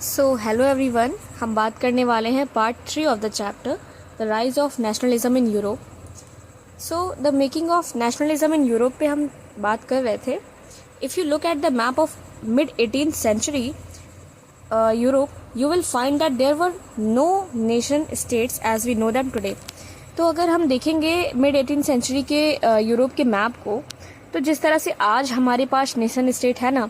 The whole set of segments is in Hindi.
सो हेलो एवरीवन, हम बात करने वाले हैं part 3 of the chapter the rise of nationalism in Europe. So the making of nationalism in Europe पे हम बात कर रहे थे। If you look at the map of mid 18th century Europe, you will find that there were no nation states as we know them today. तो अगर हम देखेंगे मिड 18th सेंचुरी के यूरोप के मैप को, तो जिस तरह से आज हमारे पास नेशन स्टेट है ना,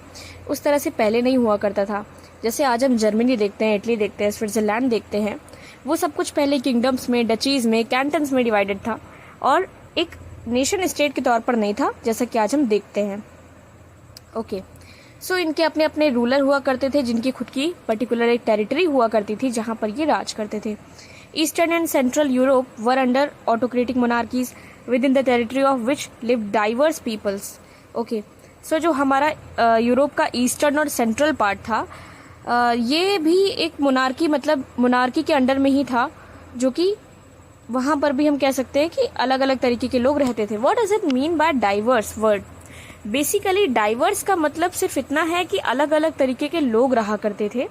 उस तरह से पहले नहीं हुआ करता था। जैसे आज हम जर्मनी देखते हैं, इटली देखते हैं, स्विट्जरलैंड देखते हैं, वो सब कुछ पहले किंगडम्स में, डचीज में, कैंटन्स में डिवाइडेड था और एक नेशन स्टेट के तौर पर नहीं था, जैसा कि आज हम देखते हैं। ओके, सो इनके अपने अपने रूलर हुआ करते थे, जिनकी खुद की पर्टिकुलर एक टेरिटरी हुआ करती थी जहां पर ये राज करते थे। Eastern and central Europe were under autocratic monarchies within the territory of which live diverse peoples. Okay, so जो हमारा यूरोप का ईस्टर्न और सेंट्रल पार्ट था, ये भी एक मोनार्की, मतलब मोनार्की के अंडर में ही था, जो कि वहां पर भी हम कह सकते हैं कि अलग अलग तरीके के लोग रहते थे। What does it mean by diverse word? Basically diverse का मतलब सिर्फ इतना है कि अलग अलग तरीके के लोग रहा करते थे।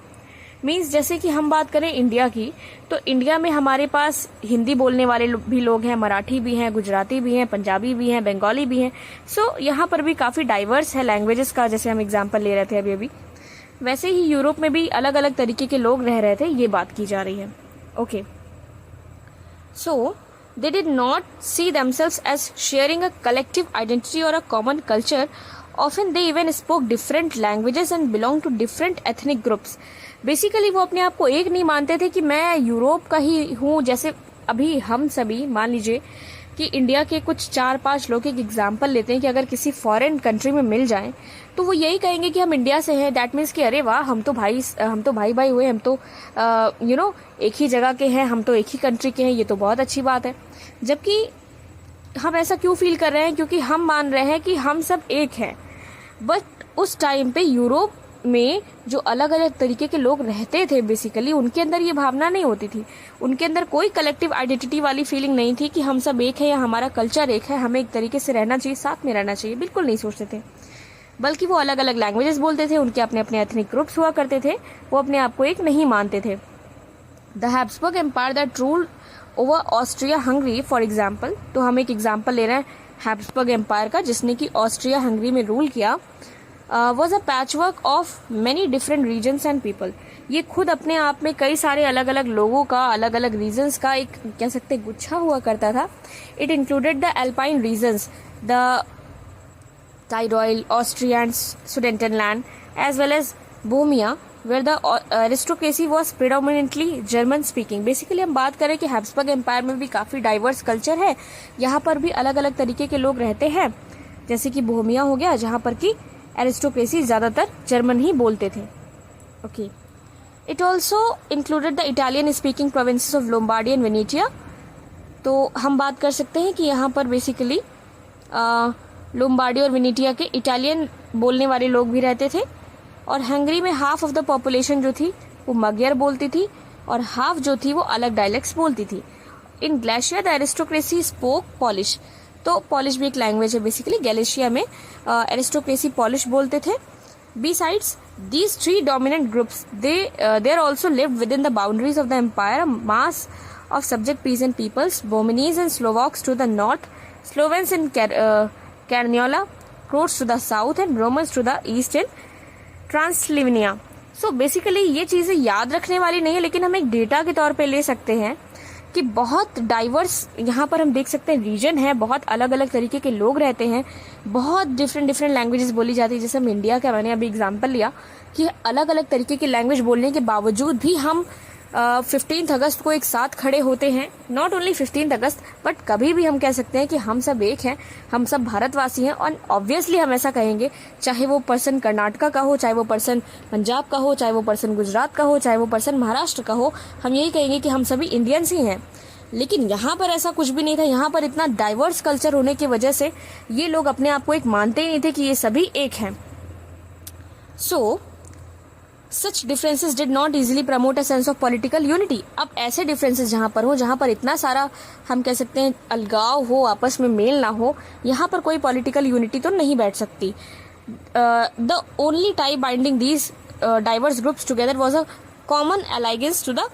मीन्स जैसे कि हम बात करें इंडिया की, तो इंडिया में हमारे पास हिंदी बोलने वाले भी लोग हैं, मराठी भी हैं, गुजराती भी हैं, पंजाबी भी हैं, बंगाली भी हैं। सो यहाँ पर भी काफ़ी डाइवर्स है लैंग्वेजेस का, जैसे हम एग्जाम्पल ले रहे थे अभी अभी। वैसे ही यूरोप में भी अलग अलग तरीके के लोग रह रहे थे, ये बात की जा रही है। Okay, so they did not see themselves as sharing a collective identity or a common culture. Often they even spoke different languages and belonged to different ethnic groups. Basically वो अपने आप को एक नहीं मानते थे कि मैं यूरोप का ही हूँ। जैसे अभी हम सभी मान लीजिए कि इंडिया के कुछ 4-5 लोग एक एग्जाम्पल लेते हैं कि अगर किसी फॉरेन कंट्री में मिल जाएं तो वो यही कहेंगे कि हम इंडिया से हैं। दैट मीन्स कि अरे वाह, हम तो भाई भाई हुए, हम तो एक ही जगह के हैं, हम तो एक ही कंट्री के हैं, ये तो बहुत अच्छी बात है। जबकि हम ऐसा क्यों फील कर रहे हैं? क्योंकि हम मान रहे हैं कि हम सब एक हैं। बट उस टाइम पे यूरोप में जो अलग अलग तरीके के लोग रहते थे, बेसिकली उनके अंदर ये भावना नहीं होती थी। उनके अंदर कोई कलेक्टिव आइडेंटिटी वाली फीलिंग नहीं थी कि हम सब एक है या हमारा कल्चर एक है, हमें एक तरीके से रहना चाहिए, साथ में रहना चाहिए, बिल्कुल नहीं सोचते थे। बल्कि वो अलग अलग लैंग्वेजेस बोलते थे, उनके अपने अपने एथनिक ग्रुप्स हुआ करते थे, वो अपने आप को एक नहीं मानते थे। The Habsburg empire that rule over Austria Hungary for example, तो हम एक एग्जाम्पल ले रहे हैं हैब्सबर्ग एम्पायर का, जिसने कि ऑस्ट्रिया हंगरी में रूल किया। Was a patchwork of many different regions and people. ये खुद अपने आप में कई सारे अलग अलग लोगों का, अलग अलग रीजन्स का एक कह सकते गुच्छा हुआ करता था। It included the Alpine regions, the Tyrol, Austria and Sudetenland, as well as Bohemia, where the aristocracy was predominantly German speaking. Basically हम बात करें कि हैब्सबर्ग एम्पायर में भी काफ़ी डाइवर्स कल्चर है, यहाँ पर भी अलग अलग तरीके के लोग रहते हैं। जैसे कि बोहेमिया हो गया, जहाँ पर कि एरिस्टोक्रेसी ज़्यादातर जर्मन ही बोलते थे। Okay, it also included the Italian speaking provinces of Lombardy and Venetia. तो हम बात कर सकते हैं कि यहाँ पर बेसिकली लोम्बार्डी और वेनेटिया के इटालियन बोलने वाले लोग भी रहते थे। और हंगरी में हाफ ऑफ द पॉपुलेशन जो थी वो मगियर बोलती थी और हाफ जो थी वो अलग डायलेक्ट्स बोलती थी। इन ग्लेशिया द एरिस्टोक्रेसी स्पोक पॉलिश, तो पॉलिश भी एक लैंग्वेज है बेसिकली। गैलिशिया में एरिस्टोक्रेसी पॉलिश बोलते थे। Besides these three dominant groups, there also lived within the boundaries of the empire a mass of subject peasant peoples, Bohemians and Slovaks to the north, Slovens and Carniola, Croats to the south and Romans to the east in Transylvania. So basically ये चीज़ें याद रखने वाली नहीं है, लेकिन हम एक डेटा के तौर पे ले सकते हैं कि बहुत डाइवर्स यहाँ पर हम देख सकते हैं रीजन है, बहुत अलग अलग तरीके के लोग रहते हैं, बहुत डिफरेंट लैंग्वेजेस बोली जाती है। जैसे हम इंडिया का मैंने अभी एग्जांपल लिया कि अलग अलग तरीके की लैंग्वेज बोलने के बावजूद भी हम 15 अगस्त को एक साथ खड़े होते हैं। नॉट ओनली 15 अगस्त, बट कभी भी हम कह सकते हैं कि हम सब एक हैं, हम सब भारतवासी हैं। और ऑब्वियसली हम ऐसा कहेंगे, चाहे वो पर्सन कर्नाटका का हो, चाहे वो पर्सन पंजाब का हो, चाहे वो पर्सन गुजरात का हो, चाहे वो पर्सन महाराष्ट्र का हो, हम यही कहेंगे कि हम सभी इंडियंस ही हैं। लेकिन यहाँ पर ऐसा कुछ भी नहीं था। यहाँ पर इतना डाइवर्स कल्चर होने की वजह से ये लोग अपने आप को एक मानते ही नहीं थे कि ये सभी एक हैं। सो Such differences did not easily promote a sense of political unity. अब ऐसे differences जहाँ पर हो, जहाँ पर इतना सारा हम कह सकते हैं अलगाव हो, आपस में मेल ना हो, यहाँ पर कोई political unity तो नहीं बैठ सकती। The only tie binding these diverse groups together was a common allegiance to the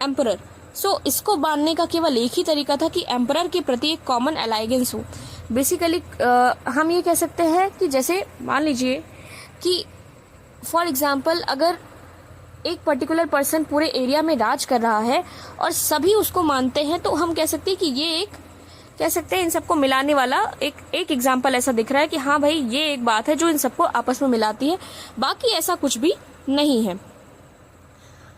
emperor. सो इसको बांधने का केवल एक ही तरीका था कि एम्परर के प्रति एक कॉमन अलाइगेंस हो. बेसिकली हम ये कह सकते हैं कि जैसे मान लीजिए कि फॉर एग्जाम्पल अगर एक पर्टिकुलर पर्सन पूरे एरिया में राज कर रहा है और सभी उसको मानते हैं, तो हम कह सकते हैं कि ये एक कह सकते हैं इन सबको मिलाने वाला एक एग्जाम्पल ऐसा दिख रहा है कि हाँ भाई ये एक बात है जो इन सबको आपस में मिलाती है, बाकी ऐसा कुछ भी नहीं है.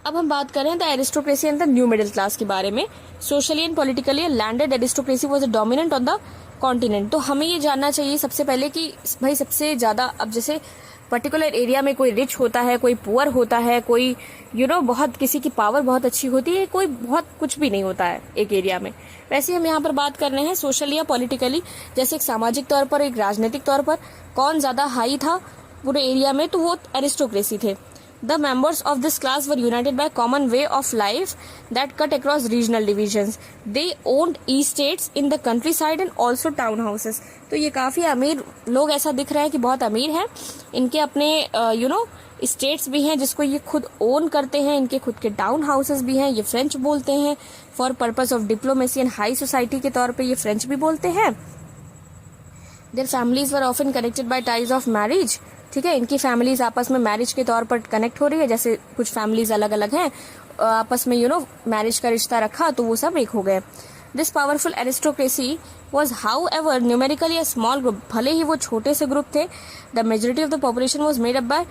अब हम बात करें the aristocracy and the new middle class के बारे में. Socially and politically landed aristocracy was dominant on the continent. तो हमें ये जानना चाहिए सबसे पहले कि भाई सबसे ज्यादा, अब जैसे पर्टिकुलर एरिया में कोई रिच होता है, कोई पुअर होता है, कोई बहुत किसी की पावर बहुत अच्छी होती है, कोई बहुत कुछ भी नहीं होता है एक एरिया में. वैसे हम यहाँ पर बात कर रहे हैं सोशली या पॉलिटिकली, जैसे एक सामाजिक तौर पर, एक राजनीतिक तौर पर कौन ज्यादा हाई था पूरे एरिया में, तो वो एरिस्टोक्रेसी थे. The members of this class were united by common way of life that cut across regional divisions. They owned estates in the countryside and also town houses. तो ये काफी अमीर लोग ऐसा दिख रहा है कि बहुत अमीर हैं. इनके अपने स्टेट्स भी हैं जिसको ये खुद ओन करते हैं, इनके खुद के टाउन हाउसेस भी हैं, ये फ्रेंच बोलते हैं. For purpose of diplomacy and high society के तौर पे ये फ्रेंच भी बोलते हैं. Their families were often connected by ties of marriage. ठीक है, इनकी फैमिलीज आपस में मैरिज के तौर पर कनेक्ट हो रही है. जैसे कुछ फैमिलीज अलग अलग हैं, आपस में मैरिज का रिश्ता रखा तो वो सब एक हो गए. This powerful aristocracy was how ever numerically a small group. भले ही वो छोटे से ग्रुप थे, the majority of the population was made up by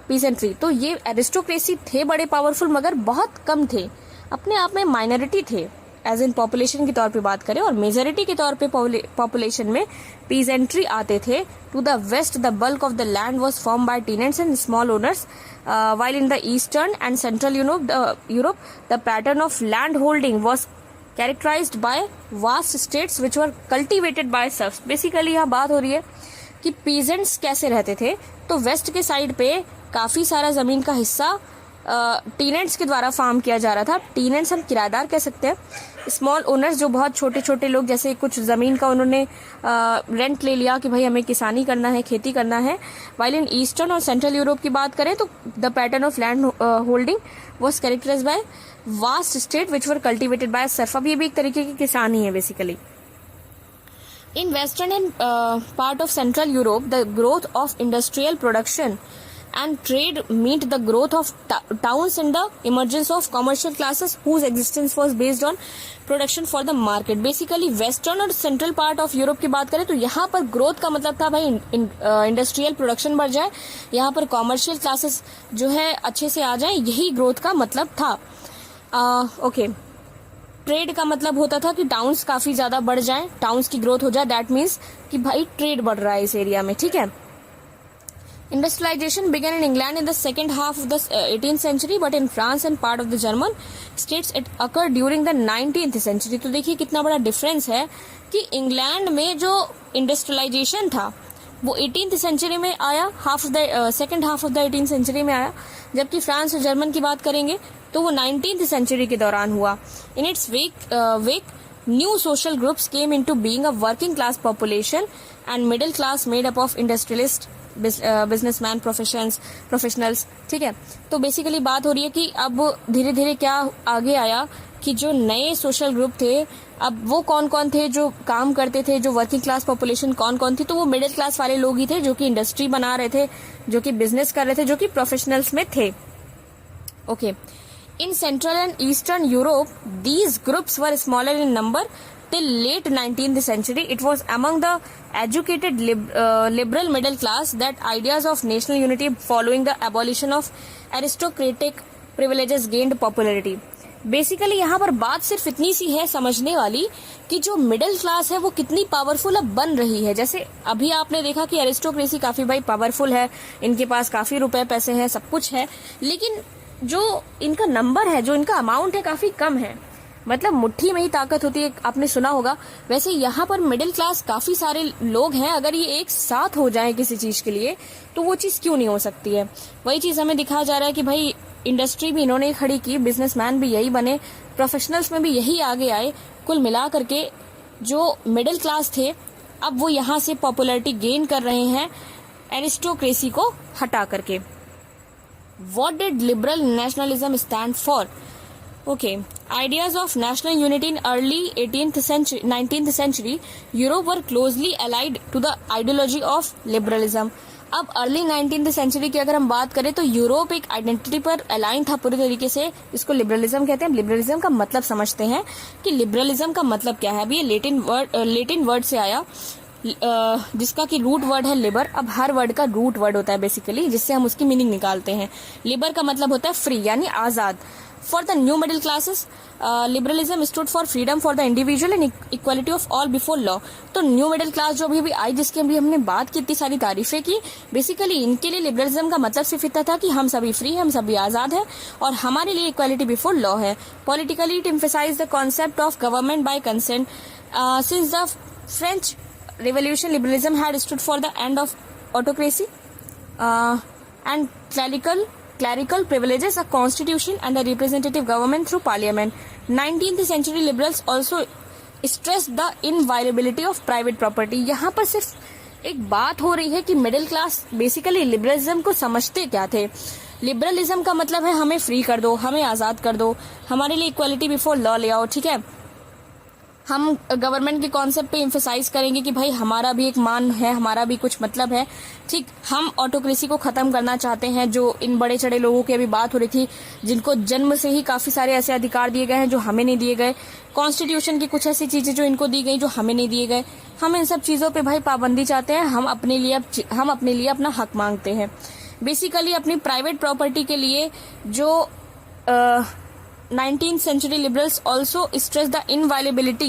peasantry. तो ये एरिस्टोक्रेसी थे बड़े पावरफुल, मगर बहुत कम थे, अपने आप में माइनॉरिटी थे एज इन पॉपुलेशन के तौर पे बात करें. और मेजोरिटी के तौर पे पॉपुलेशन में पीजेंट्री आते थे. To the west the bulk of the land was farmed by tenants and small owners, while in the eastern and central Europe the pattern of land holding was characterized by vast states which were cultivated by serfs. Basically यहाँ बात हो रही है कि पीजेंट्स कैसे रहते थे. तो वेस्ट के साइड पे काफी सारा जमीन का हिस्सा टीनेंट्स के द्वारा फार्म किया जा रहा था. टीनेंट्स हम किराएदार कह सकते हैं. स्मॉल ओनर्स जो बहुत छोटे छोटे लोग, जैसे कुछ जमीन का उन्होंने रेंट ले लिया कि भाई हमें किसानी करना है, खेती करना है. वाइल इन ईस्टर्न और सेंट्रल यूरोप की बात करें तो the pattern of land holding was characterised by vast state which were cultivated by serf. अब ये भी एक तरीके की किसानी है basically. In western and part of central Europe, the growth of industrial production and trade meet the growth of towns and the emergence of commercial classes whose existence was based on production for the market. Basically western और central part of Europe की बात करें तो यहाँ पर growth का मतलब था भाई इंडस्ट्रियल प्रोडक्शन बढ़ जाए, यहाँ पर कॉमर्शियल क्लासेस जो है अच्छे से आ जाए, यही ग्रोथ का मतलब था. ओके, ट्रेड का मतलब होता था कि टाउन्स काफी ज्यादा बढ़ जाएं, टाउन्स की ग्रोथ हो जाए. दैट मीन्स कि भाई ट्रेड बढ़ रहा है इस एरिया में. ठीक है. Industrialization began in England in the second half of the 18th century, but in France and part of the German states it occurred during the 19th century. तो देखिए कितना बड़ा डिफरेंस है कि इंग्लैंड में जो इंडस्ट्रियलाइजेशन था वो 18th सेंचुरी में आया, second half of the 18th century में आया, जबकि फ्रांस और जर्मन की बात करेंगे तो वो 19th सेंचुरी के दौरान हुआ. In its wake new social groups came into being a working class population and middle class made up of industrialist, businessman, professionals. ठीक है. तो बेसिकली बात हो रही है कि अब धीरे धीरे क्या आगे आया कि जो नए सोशल ग्रुप थे, अब वो कौन कौन थे जो काम करते थे, जो वर्किंग क्लास पॉपुलेशन कौन कौन थी, तो वो मिडिल क्लास वाले लोग ही थे जो कि इंडस्ट्री बना रहे थे, जो कि बिजनेस कर रहे थे, जो कि प्रोफेशनल्स में थे. Okay. In Central and Eastern Europe, these groups were smaller in number till late 19th century. It was among the educated liberal middle class that ideas of national unity following the abolition of aristocratic privileges gained popularity. Basically यहाँ पर बात सिर्फ इतनी सी है समझने वाली कि जो मिडिल क्लास है वो कितनी पावरफुल अब बन रही है. जैसे अभी आपने देखा कि एरिस्टोक्रेसी काफी भाई पावरफुल है, इनके पास काफी रुपए पैसे हैं, सब कुछ है, लेकिन जो इनका नंबर है, जो इनका अमाउंट है, काफी कम है. मतलब मुट्ठी में ही ताकत होती है, आपने सुना होगा. वैसे यहाँ पर मिडिल क्लास काफी सारे लोग हैं, अगर ये एक साथ हो जाए किसी चीज के लिए तो वो चीज क्यों नहीं हो सकती है. वही चीज हमें दिखाया जा रहा है कि भाई इंडस्ट्री भी इन्होंने खड़ी की, बिजनेसमैन भी यही बने, प्रोफेशनल्स में भी यही आगे आए. कुल मिला करके जो मिडिल क्लास थे अब वो यहाँ से पॉपुलैरिटी गेन कर रहे हैं एरिस्टोक्रेसी को हटा करके. What did liberal nationalism stand for? Okay, ideas of national unity in early 19th century Europe were closely allied to the ideology of liberalism. अब अर्ली 19th सेंचुरी की अगर हम बात करें तो यूरोप एक आइडेंटिटी पर अलाइन था पूरी तरीके से. इसको लिबरलिज्म कहते हैं. लिबरलिज्म का मतलब समझते हैं कि लिबरलिज्म का मतलब क्या है. अब ये लेटिन वर्ड से आया जिसका कि रूट वर्ड है लिबर. अब हर वर्ड का रूट वर्ड होता है बेसिकली, जिससे हम उसकी मीनिंग निकालते हैं. लिबर का मतलब होता है फ्री यानी आजाद. For the new middle classes liberalism stood for freedom for the individual and equality of all before law. तो न्यू मिडिल क्लास जो भी आई, जिसकी अभी हमने बात की, इतनी सारी तारीफें की, बेसिकली इनके लिए लिबरलिज्म का मतलब सिर्फ इतना था कि हम सभी फ्री हैं, हम सभी आजाद हैं और हमारे लिए इक्वालिटी बिफोर लॉ है. Politically it emphasise the concept of government by consent. Since the French Revolution, liberalism had stood for the end of autocracy and clerical privileges, a constitution and a representative government through parliament. 19th century liberals also stressed the inviolability of private property. यहाँ पर सिर्फ एक बात हो रही है कि मिडिल क्लास बेसिकली लिबरलिज्म को समझते क्या थे. लिबरलिज्म का मतलब है हमें फ्री कर दो, हमें आजाद कर दो, हमारे लिए इक्वालिटी बिफोर लॉ ले आओ. ठीक है, हम गवर्नमेंट के कॉन्सेप्ट पे एम्फेसाइज करेंगे कि भाई हमारा भी एक मान है, हमारा भी कुछ मतलब है. ठीक, हम ऑटोक्रेसी को खत्म करना चाहते हैं. जो इन बड़े चढ़े लोगों की अभी बात हो रही थी, जिनको जन्म से ही काफी सारे ऐसे अधिकार दिए गए हैं जो हमें नहीं दिए गए. कॉन्स्टिट्यूशन की कुछ ऐसी चीजें जो इनको दी गई जो हमें नहीं दिए गए. हम इन सब चीजों पे भाई पाबंदी चाहते हैं. हम अपने लिए अपना हक मांगते हैं. बेसिकली अपनी प्राइवेट प्रॉपर्टी के लिए जो 19th century liberals also stress the inviolability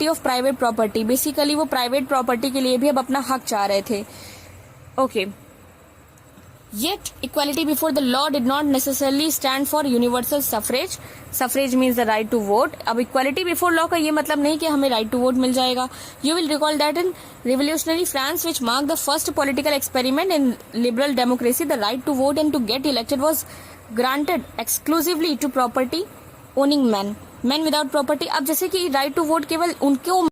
of private property. Basically वो प्राइवेट प्रॉपर्टी के लिए भी अब अपना हक चाह रहे थे. Okay, yet equality before the law did not necessarily stand for universal suffrage. Suffrage means the right to vote. अब equality before law का ये मतलब नहीं कि हमें right to vote मिल जाएगा. You will recall that in revolutionary France, which marked the first political experiment in liberal democracy, the right to vote and to get elected was granted exclusively to property owning men without property. अब जैसे कि right to vote केवल उनको